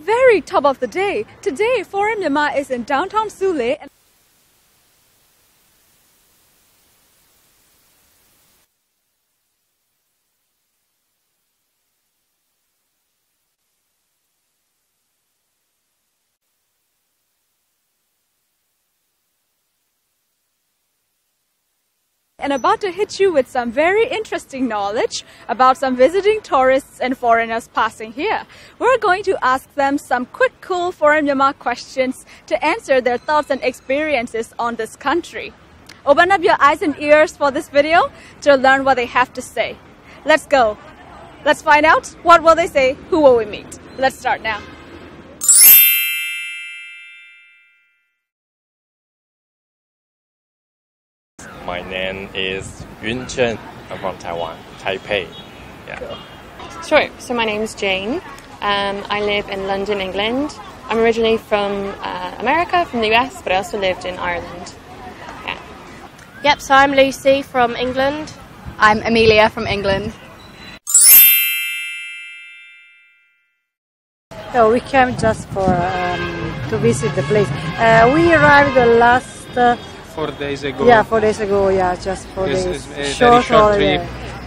very top of the day. Today, Foreign Myanmar is in Downtown Sule. And about to hit you with some very interesting knowledge about some visiting tourists and foreigners passing here. We're going to ask them some quick, cool Foreign Myanmar questions to answer their thoughts and experiences on this country. Open up your eyes and ears for this video to learn what they have to say. Let's go. Let's find out what will they say, who will we meet. Let's start now. My name is Yun Chen. I'm from Taiwan, Taipei. Yeah. Sure. So my name is Jane. I live in London, England. I'm originally from America, from the US, but I also lived in Ireland. Yeah. Yep, so I'm Lucy from England. I'm Amelia from England. Oh, we came just for to visit the place. We arrived the last 4 days ago. Yeah, 4 days ago. Yeah, just 4 days. It's a short trip.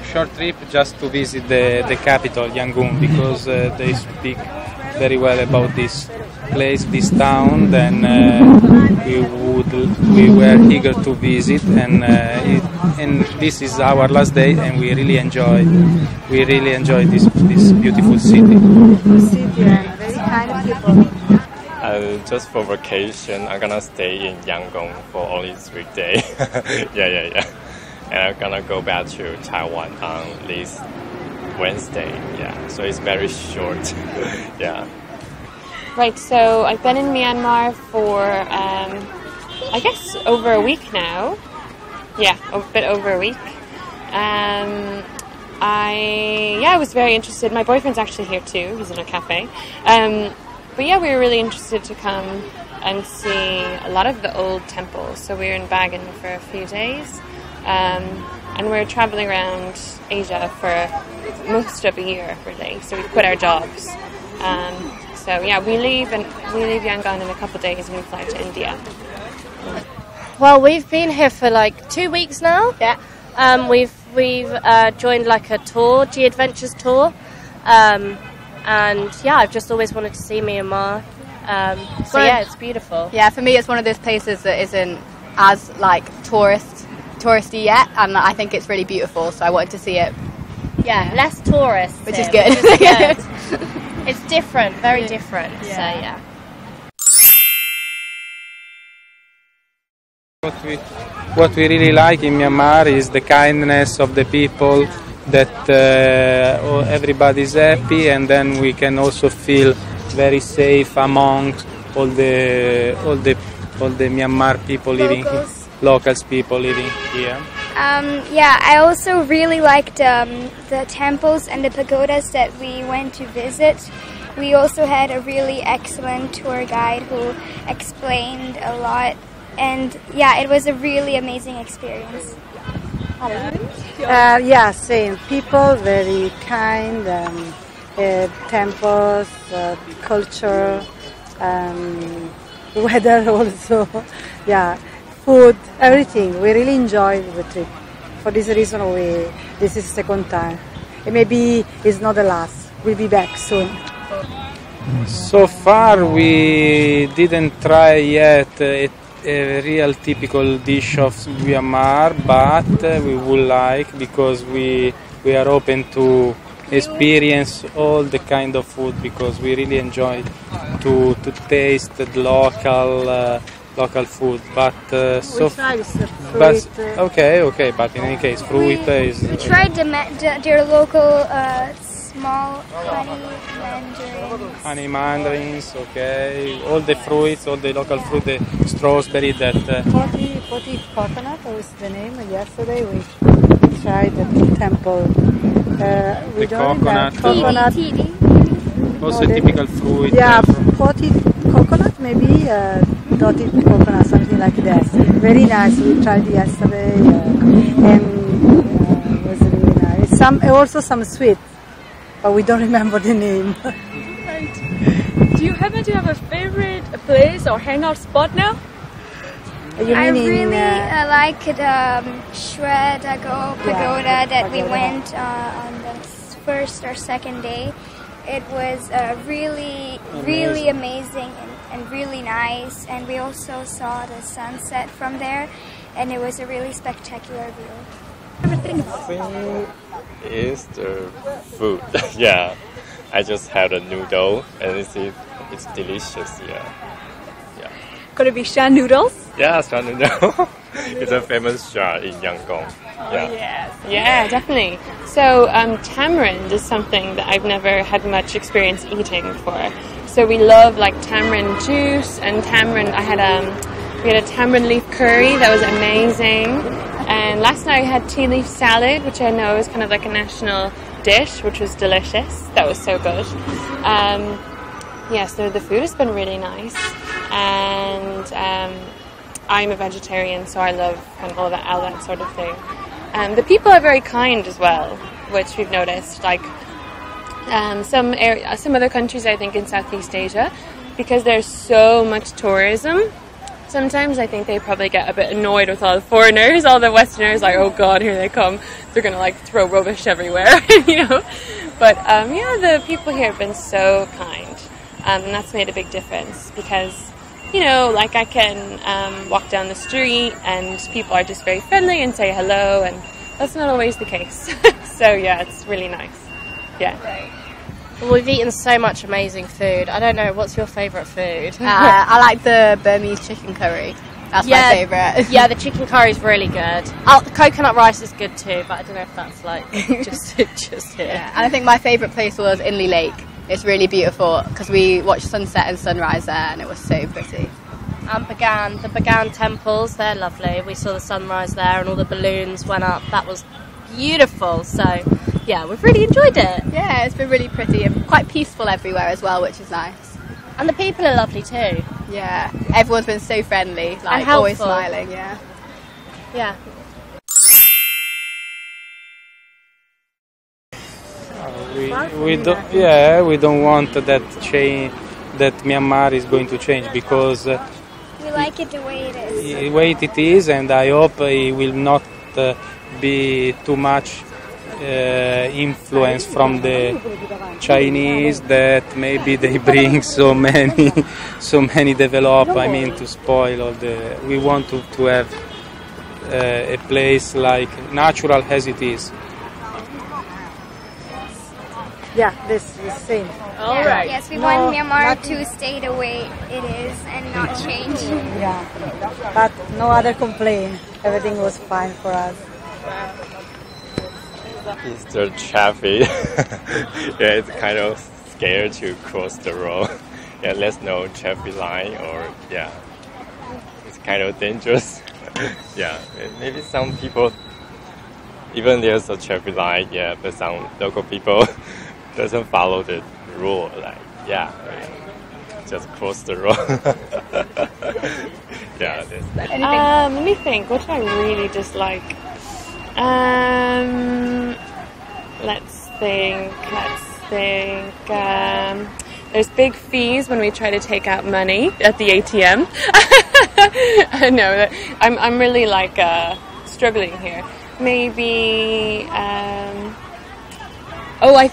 Short trip just to visit the capital, Yangon, because they speak very well about this place, this town. Then we were eager to visit, and this is our last day, and we really enjoy this beautiful city. City and very kind people. Just for vacation, I'm gonna stay in Yangon for only 3 days. yeah. And I'm gonna go back to Taiwan on this Wednesday. Yeah, so it's very short. Yeah. Right, so I've been in Myanmar for, I guess, over a week now. Yeah, a bit over a week. I was very interested. My boyfriend's actually here too. He's in a cafe. But yeah, we were really interested to come and see a lot of the old temples. So we were in Bagan for a few days. And we're traveling around Asia for most of a year, really. So we quit our jobs. So yeah, we leave Yangon in a couple of days and we fly to India. Well, we've been here for like 2 weeks now. Yeah. We've joined like a tour, G-Adventures tour. And yeah, I've just always wanted to see Myanmar. So yeah, it's beautiful. Yeah, for me it's one of those places that isn't as like touristy yet, and I think it's really beautiful, so I wanted to see it. Yeah, less tourists, which is good. It's different, very different. Yeah. So yeah. What we really like in Myanmar is the kindness of the people, that everybody's happy, and then we can also feel very safe among all the Myanmar people living here, locals people living here. Yeah, I also really liked the temples and the pagodas that we went to visit. We also had a really excellent tour guide who explained a lot, and yeah, it was a really amazing experience. Yeah, same. People very kind. Temples, culture, weather also. Yeah, food, everything. We really enjoyed the trip. For this reason, this is the second time. And maybe it's not the last. We'll be back soon. So far, we didn't try yet a real typical dish of Myanmar, but we would like, because we are open to experience all the kind of food, because we really enjoy to taste the local food. But okay, but in any case, fruit is. We tried their local small honey mandarins. Okay, all the fruits, all the local fruit, the strawberry that. Poti coconut was the name. Yesterday we tried the temple. The coconut. Also no, typical fruit. Yeah, potted coconut, maybe dotted coconut, something like that. Very nice. We tried yesterday, and it was really nice. Also some sweet, but we don't remember the name. Right. Do you happen to have a favorite place or hangout spot now? I really like the Shred Pagoda that we went on the first or second day. It was really amazing and really nice, and we also saw the sunset from there, and it was a really spectacular view. I think it's the food. Yeah, I just had a noodle and it's delicious. Yeah. Could it be Shan noodles? Yeah, Shan noodle. It's a famous shop in Yangon. Yeah. Yes. Yeah, definitely. So tamarind is something that I've never had much experience eating before. So we love like tamarind juice and tamarind. We had a tamarind leaf curry that was amazing. And last night I had tea leaf salad, which I know is kind of like a national dish, which was delicious. That was so good. So the food has been really nice. And I'm a vegetarian, so I love kind of all that sort of thing. The people are very kind as well, which we've noticed. Like some other countries, I think in Southeast Asia, because there's so much tourism. Sometimes I think they probably get a bit annoyed with all the foreigners, all the Westerners. Like, oh God, here they come! They're gonna like throw rubbish everywhere, you know. But the people here have been so kind, and that's made a big difference because. You know, like I can walk down the street and people are just very friendly and say hello, and that's not always the case. So yeah, it's really nice. Yeah. Well, we've eaten so much amazing food. I don't know, what's your favourite food? I like the Burmese chicken curry. That's my favourite. Yeah, the chicken curry is really good. Coconut rice is good too, but I don't know if that's like just here. Yeah. And I think my favourite place was Inle Lake. It's really beautiful because we watched sunset and sunrise there, and it was so pretty. And the Bagan temples, they're lovely. We saw the sunrise there and all the balloons went up. That was beautiful. So, yeah, we've really enjoyed it. Yeah, it's been really pretty and quite peaceful everywhere as well, which is nice. And the people are lovely too. Yeah, everyone's been so friendly, like and always smiling, yeah. Yeah. We don't want that Myanmar is going to change because we like it the way it is. The way it is, and I hope it will not be too much influence from the Chinese that maybe they bring so many develop. I mean, to spoil all the. We want to have a place like natural as it is. Yeah, this is the same. All right. Yes, we want Myanmar to stay the way it is and not change. Yeah, but no other complaint. Everything was fine for us. It's the traffic. Yeah, it's kind of scared to cross the road. Yeah, there's no traffic line, or it's kind of dangerous. Yeah, maybe some people, even there's a traffic light, but some local people doesn't follow the rule, like, just cross the road. Let me think, what do I really dislike? Let's think. There's big fees when we try to take out money at the ATM. I know that I'm really like struggling here. Maybe I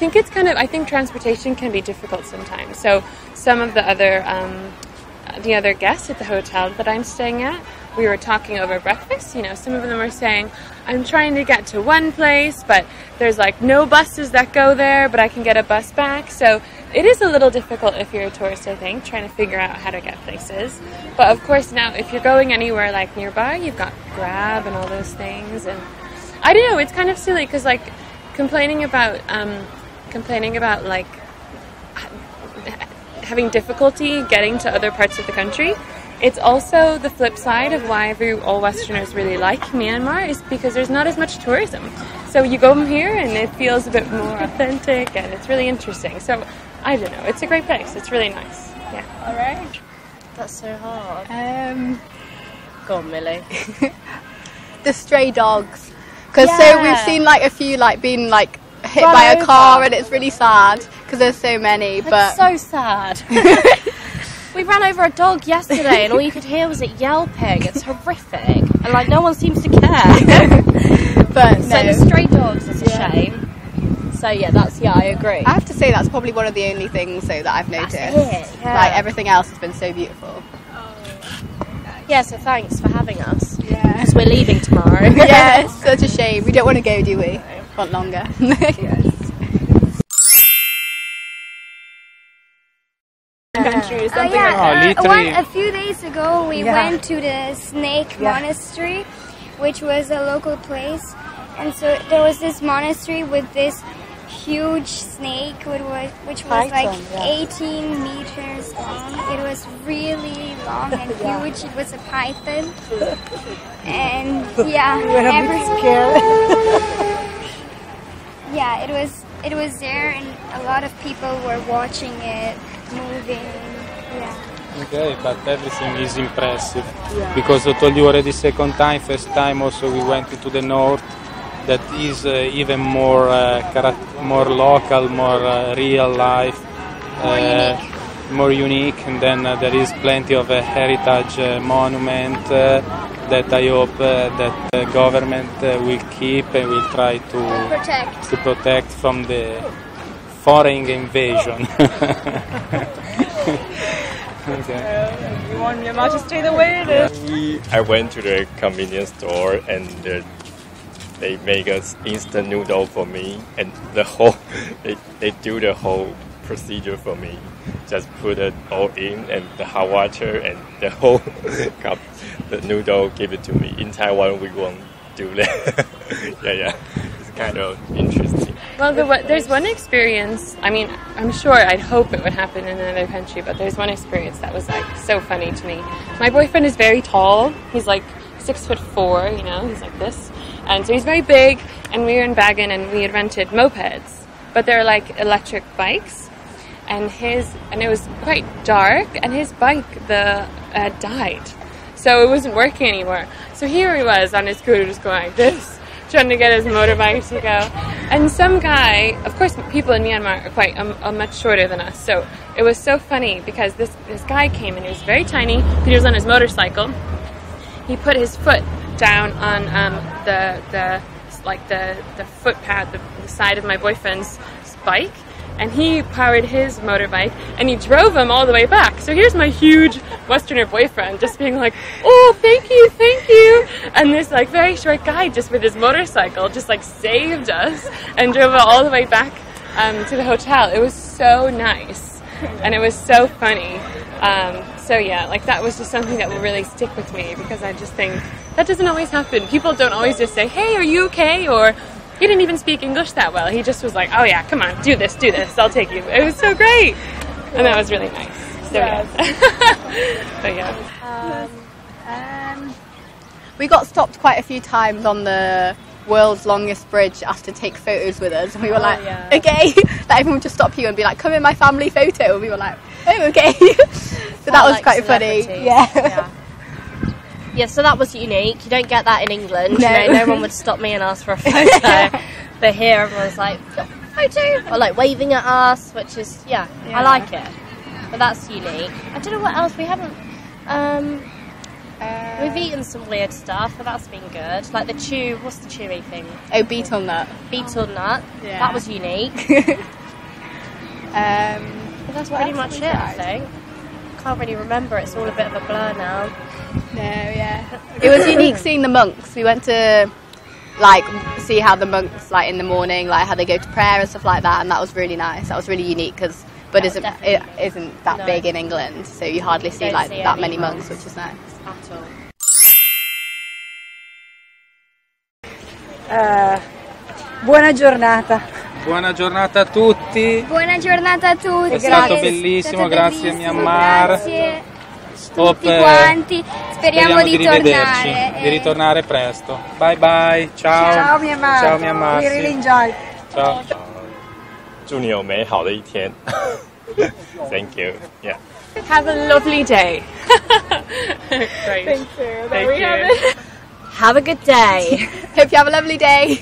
think transportation can be difficult sometimes. So some of the other guests at the hotel that I'm staying at, we were talking over breakfast. You know, some of them were saying, I'm trying to get to one place, but there's like no buses that go there, but I can get a bus back. So it is a little difficult if you're a tourist, I think, trying to figure out how to get places. But of course now, if you're going anywhere like nearby, you've got Grab and all those things. And I don't know, it's kind of silly because like complaining about like having difficulty getting to other parts of the country. It's also the flip side of why all Westerners really like Myanmar, is because there's not as much tourism. So you go here and it feels a bit more authentic and it's really interesting. So I don't know, it's a great place. It's really nice. Yeah. All right. That's so hard. Go on, Millie. The stray dogs. Because so we've seen like a few like being like hit by a car, and it's really sad. because there's so many. That's but so sad. We ran over a dog yesterday and all you could hear was it yelping. It's horrific. And like no one seems to care. but So no. the stray dogs is a shame. So yeah, I agree. I have to say that's probably one of the only things though that I've noticed. That's it, yeah. Like everything else has been so beautiful. Yeah, so thanks for having us. Yeah. Because we're leaving tomorrow. Yeah, it's such a shame. We don't want to go, do we? Want longer. Country or something like that. literally. A few days ago, we went to the Snake Monastery, which was a local place. And so there was this monastery with this huge snake, which was like 18 meters long. It was really long and huge. It was a python. And yeah, yeah, it was there, and a lot of people were watching it, moving. Yeah. Okay, but everything is impressive. Because I told you already second time, first time also we went to the north. That is even more more local, more real life, more unique. And then there is plenty of heritage monument that I hope that the government will keep and will try to protect from the foreign invasion. Okay. You want Myanmar to stay the way it is? I went to the convenience store and they make us instant noodle for me, and the whole they do the whole procedure for me. Just put it all in and the hot water and the whole cup, the noodle, give it to me. In Taiwan we won't do that. yeah, it's kind of interesting. Well, there's one experience, I mean, I'm sure, I'd hope it would happen in another country, but there's one experience that was like so funny to me. My boyfriend is very tall, he's like 6'4", you know, he's like this. And so he's very big, and we were in Bagan and we had rented mopeds, but they're like electric bikes, and it was quite dark, and his bike died, so it wasn't working anymore. So here he was on his scooter just going like this, trying to get his motorbike to go. And some guy, of course people in Myanmar are quite much shorter than us, so it was so funny because this guy came and he was very tiny, he was on his motorcycle. He put his foot down on the footpad, the side of my boyfriend's bike, and he powered his motorbike and he drove him all the way back. So here's my huge Westerner boyfriend just being like, oh, thank you, and this like very short guy just with his motorcycle just like saved us and drove it all the way back to the hotel. It was so nice and it was so funny. So yeah, like that was just something that will really stick with me, because I just think that doesn't always happen. People don't always just say, hey, are you okay? Or he didn't even speak English that well. He just was like, oh yeah, come on, do this, I'll take you. It was so great. And that was really nice. So yeah. But yeah. We got stopped quite a few times on the world's longest bridge, asked to take photos with us, and we were like, okay. Like everyone would just stop you and be like, come in my family photo, and we were like, oh, okay. So that was like quite funny. Yeah, so that was unique. You don't get that in England. No. You know, no one would stop me and ask for a photo. But here everyone's like, photo? Or like waving at us, which is, I like it. But that's unique. I don't know what else we haven't... we've eaten some weird stuff, but that's been good. Like the what's the chewy thing? Oh, beetle nut. Beetle nut. Yeah. That was unique. But that's pretty much it, I think. Can't really remember. It's all a bit of a blur now. No, yeah. It was unique seeing the monks. We went to like see how the monks like in the morning, like how they go to prayer and stuff like that, and that was really nice. That was really unique because Buddhism isn't that big in England, so you hardly see like that many monks, which is nice. At all. Buona giornata. Buona giornata a tutti. Buona giornata a tutti. È stato bellissimo, grazie Myanmar. Grazie tutti quanti. Speriamo di rivederci, tornare. Di ritornare presto. Bye bye, ciao. Ciao Myanmar. Ciao Myanmar. We really enjoyed. Ciao. 祝你有美好的一天。Thank you. Yeah. Have a lovely day. Great. Thank you. Thank you. Have a good day. Hope you have a lovely day.